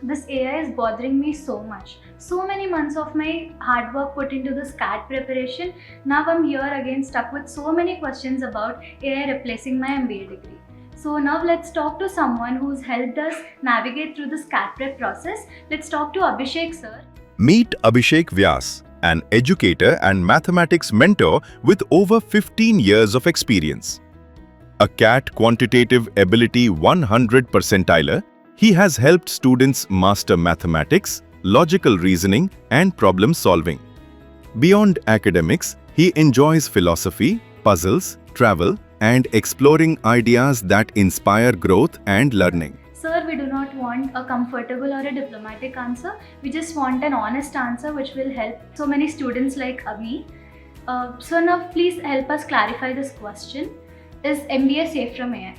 This AI is bothering me so much. So many months of my hard work put into this CAT preparation. Now I'm here again stuck with so many questions about AI replacing my MBA degree. So now let's talk to someone who's helped us navigate through this CAT prep process. Let's talk to Abhishek sir. Meet Abhishek Vyas, an educator and mathematics mentor with over 15 years of experience. A CAT quantitative ability 100 percentiler, he has helped students master mathematics, logical reasoning, and problem solving. Beyond academics, he enjoys philosophy, puzzles, travel, and exploring ideas that inspire growth and learning. Sir, we do not want a comfortable or a diplomatic answer. We just want an honest answer which will help so many students like me. So now please help us clarify this question. Is MBA safe from AI?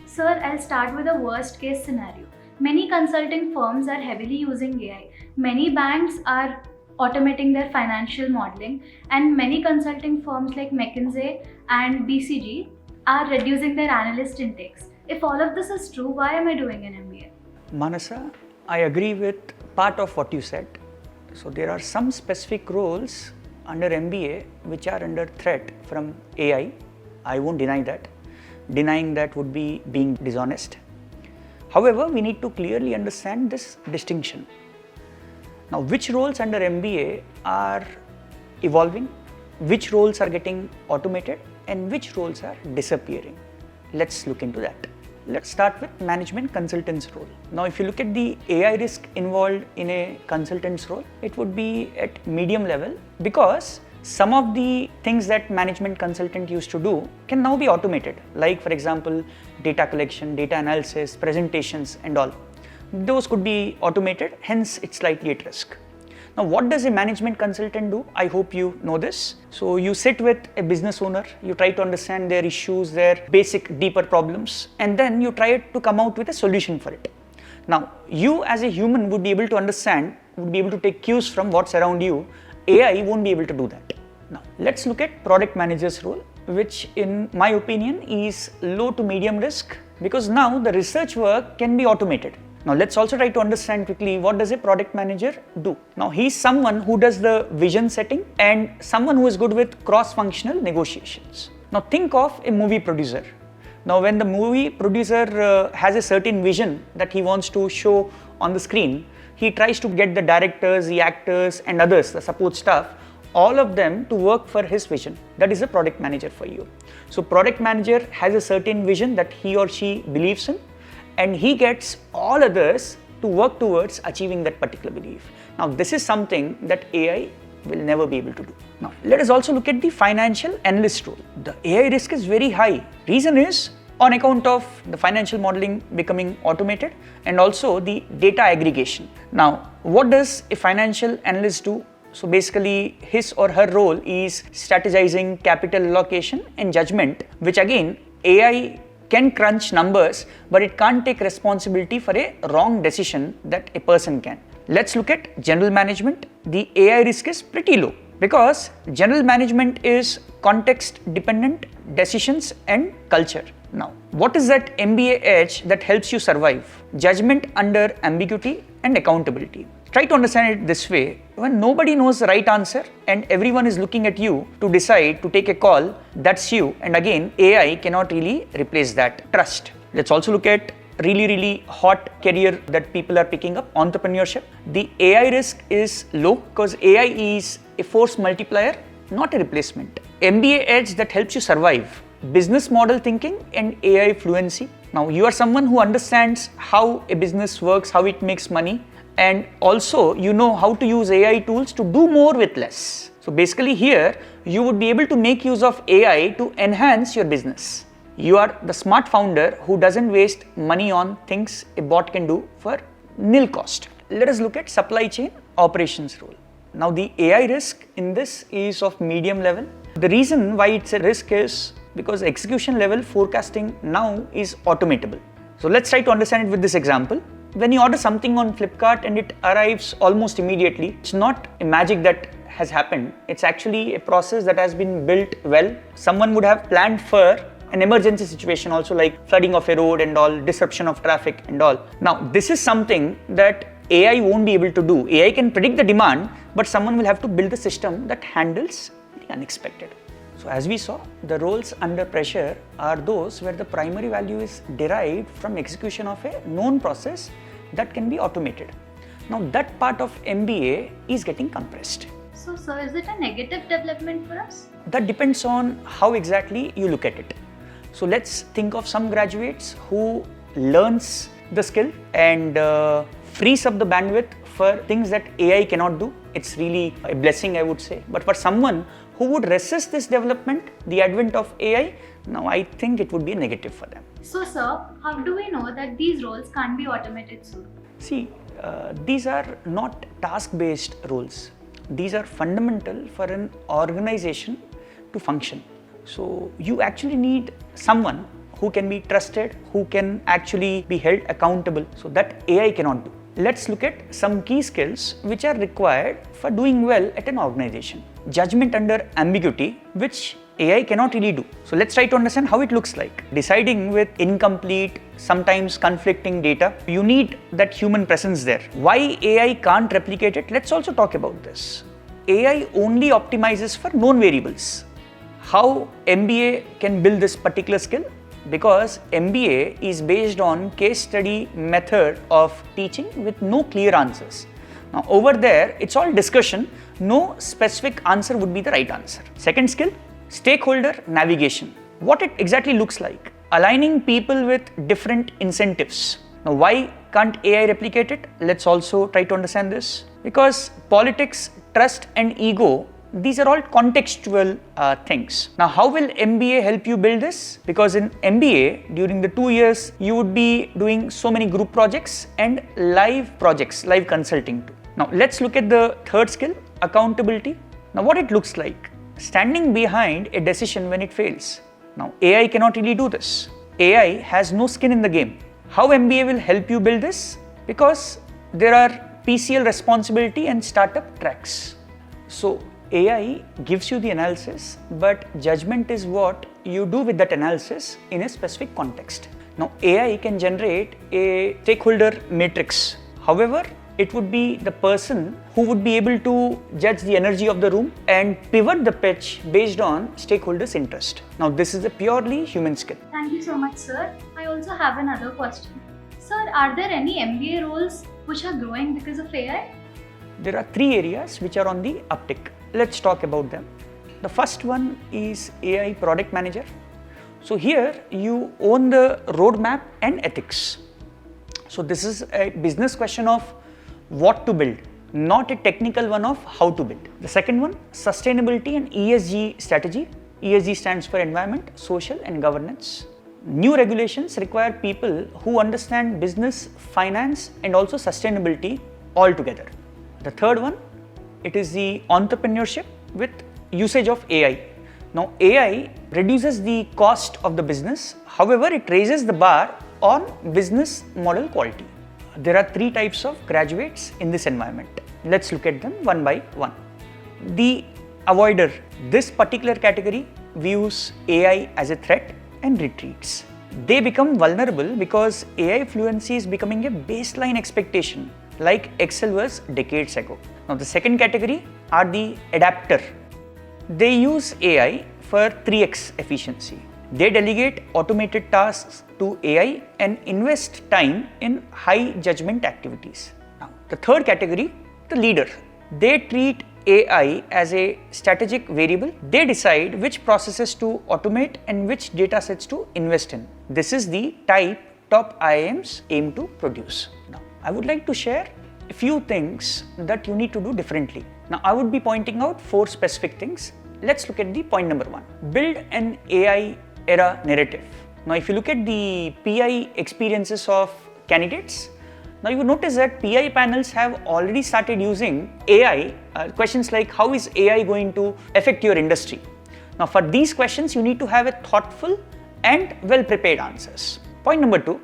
Sir, I'll start with a worst case scenario. Many consulting firms are heavily using AI. Many banks are automating their financial modeling, and many consulting firms like McKinsey and BCG are reducing their analyst intakes. If all of this is true, why am I doing an MBA? Manasa, I agree with part of what you said. So there are some specific roles under MBA which are under threat from AI. I won't deny that. Denying that would be being dishonest. However, we need to clearly understand this distinction. Now, which roles under MBA are evolving, which roles are getting automated, and which roles are disappearing? Let's look into that. Let's start with management consultant's role. Now, if you look at the AI risk involved in a consultant's role, it would be at medium level because some of the things that management consultant used to do can now be automated, like for example, data collection, data analysis, presentations and all. Those could be automated, hence it's slightly at risk. Now, what does a management consultant do? I hope you know this. So you sit with a business owner, you try to understand their issues, their basic deeper problems, and then you try to come out with a solution for it. Now, you as a human would be able to understand, would be able to take cues from what's around you. AI won't be able to do that. Now, let's look at product manager's role, which in my opinion is low to medium risk because now the research work can be automated. Now, let's also try to understand quickly what does a product manager do. Now, he's someone who does the vision setting and someone who is good with cross-functional negotiations. Now, think of a movie producer. Now, when the movie producer has a certain vision that he wants to show on the screen, he tries to get the directors, the actors and others, the support staff, all of them to work for his vision. That is a product manager for you. So product manager has a certain vision that he or she believes in, and he gets all others to work towards achieving that particular belief. Now, this is something that AI will never be able to do. Now, let us also look at the financial analyst role. The AI risk is very high. Reason is on account of the financial modeling becoming automated and also the data aggregation. Now, what does a financial analyst do? So basically, his or her role is strategizing, capital allocation and judgment, which again, AI can crunch numbers, but it can't take responsibility for a wrong decision that a person can. Let's look at general management. The AI risk is pretty low because general management is context dependent decisions and culture. Now, what is that MBA edge that helps you survive? Judgment under ambiguity and accountability. Try to understand it this way. When nobody knows the right answer and everyone is looking at you to decide to take a call, that's you. And again, AI cannot really replace that. Trust. Let's also look at really hot career that people are picking up, entrepreneurship. The AI risk is low because AI is a force multiplier, not a replacement. MBA edge that helps you survive. Business model thinking and AI fluency. Now, you are someone who understands how a business works, how it makes money, and also you know how to use AI tools to do more with less. So basically here, you would be able to make use of AI to enhance your business. You are the smart founder who doesn't waste money on things a bot can do for nil cost. Let us look at supply chain operations role. Now, the AI risk in this is of medium level. The reason why it's a risk is because execution level forecasting now is automatable. So let's try to understand it with this example. When you order something on Flipkart and it arrives almost immediately, it's not a magic that has happened. It's actually a process that has been built well. Someone would have planned for an emergency situation also, like flooding of a road and all, disruption of traffic and all. Now, this is something that AI won't be able to do. AI can predict the demand, but someone will have to build the system that handles the unexpected. So as we saw, the roles under pressure are those where the primary value is derived from execution of a known process that can be automated. Now that part of MBA is getting compressed. So, sir, is it a negative development for us? That depends on how exactly you look at it. So let's think of some graduates who learns the skill and frees up the bandwidth for things that AI cannot do. It's really a blessing, I would say. But for someone who would resist this development, the advent of AI, now I think it would be a negative for them. So, sir, how do we know that these roles can't be automated soon? See, these are not task-based roles. These are fundamental for an organization to function. So you actually need someone who can be trusted, who can actually be held accountable, so that AI cannot do. Let's look at some key skills which are required for doing well at an organization. Judgment under ambiguity, which AI cannot really do. So let's try to understand how it looks like. Deciding with incomplete, sometimes conflicting data, you need that human presence there. Why AI can't replicate it? Let's also talk about this. AI only optimizes for known variables. How MBA can build this particular skill? Because MBA is based on case study method of teaching with no clear answers. Now over there, it's all discussion, no specific answer would be the right answer. Second skill, stakeholder navigation. What it exactly looks like? Aligning people with different incentives. Now why can't AI replicate it? Let's also try to understand this. Because politics, trust and ego, these are all contextual things. Now, how will MBA help you build this? Because in MBA, during the 2 years, you would be doing so many group projects and live projects, live consulting too. Now, let's look at the third skill, accountability. Now, what it looks like? Standing behind a decision when it fails. Now, AI cannot really do this. AI has no skin in the game. How MBA will help you build this? Because there are PCL responsibility and startup tracks. So, AI gives you the analysis, but judgment is what you do with that analysis in a specific context. Now, AI can generate a stakeholder matrix. However, it would be the person who would be able to judge the energy of the room and pivot the pitch based on stakeholders' interest. Now, this is a purely human skill. Thank you so much, sir. I also have another question. Sir, are there any MBA roles which are growing because of AI? There are 3 areas which are on the uptick. Let's talk about them. The first one is AI product manager. So here you own the roadmap and ethics. So this is a business question of what to build, not a technical one of how to build. The second one, sustainability and ESG strategy. ESG stands for environment, social and governance. New regulations require people who understand business, finance and also sustainability all together. The third one, it is the entrepreneurship with usage of AI. Now AI reduces the cost of the business, however it raises the bar on business model quality. There are 3 types of graduates in this environment. Let's look at them one by one. The avoider, this particular category views AI as a threat and retreats. They become vulnerable because AI fluency is becoming a baseline expectation like Excel was decades ago. Now the second category are the adapter. They use AI for 3x efficiency. They delegate automated tasks to AI and invest time in high judgment activities. Now the third category, the leader. They treat AI as a strategic variable. They decide which processes to automate and which data sets to invest in. This is the type top IIMs aim to produce. Now, I would like to share a few things that you need to do differently. Now, I would be pointing out 4 specific things. Let's look at the point number 1. Build an AI era narrative. Now, if you look at the PI experiences of candidates, now you notice that PI panels have already started using AI, questions like how is AI going to affect your industry? Now, for these questions, you need to have a thoughtful and well-prepared answers. Point number 2,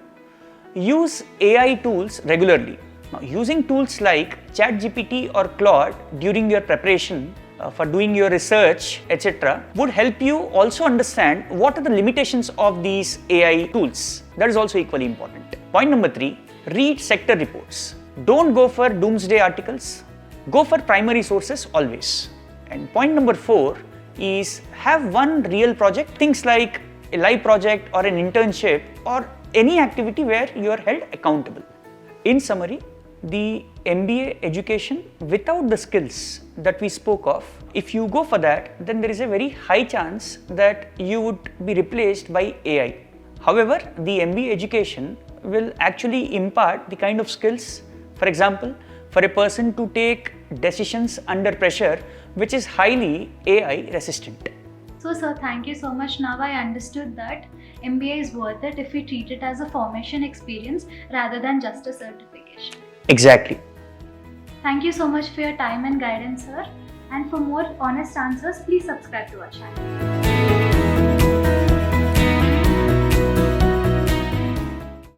use AI tools regularly. Now, using tools like ChatGPT or Claude during your preparation for doing your research, etc., would help you also understand what are the limitations of these AI tools. That is also equally important. Point number 3, read sector reports. Don't go for doomsday articles. Go for primary sources always. And point number 4 is have one real project, things like a live project or an internship or any activity where you are held accountable. In summary, the MBA education without the skills that we spoke of, if you go for that, then there is a very high chance that you would be replaced by AI. However, the MBA education will actually impart the kind of skills, for example, for a person to take decisions under pressure, which is highly AI resistant. So sir, thank you so much. Now I understood that MBA is worth it if we treat it as a formation experience rather than just a certification. Exactly. Thank you so much for your time and guidance, sir. And for more honest answers, please subscribe to our channel.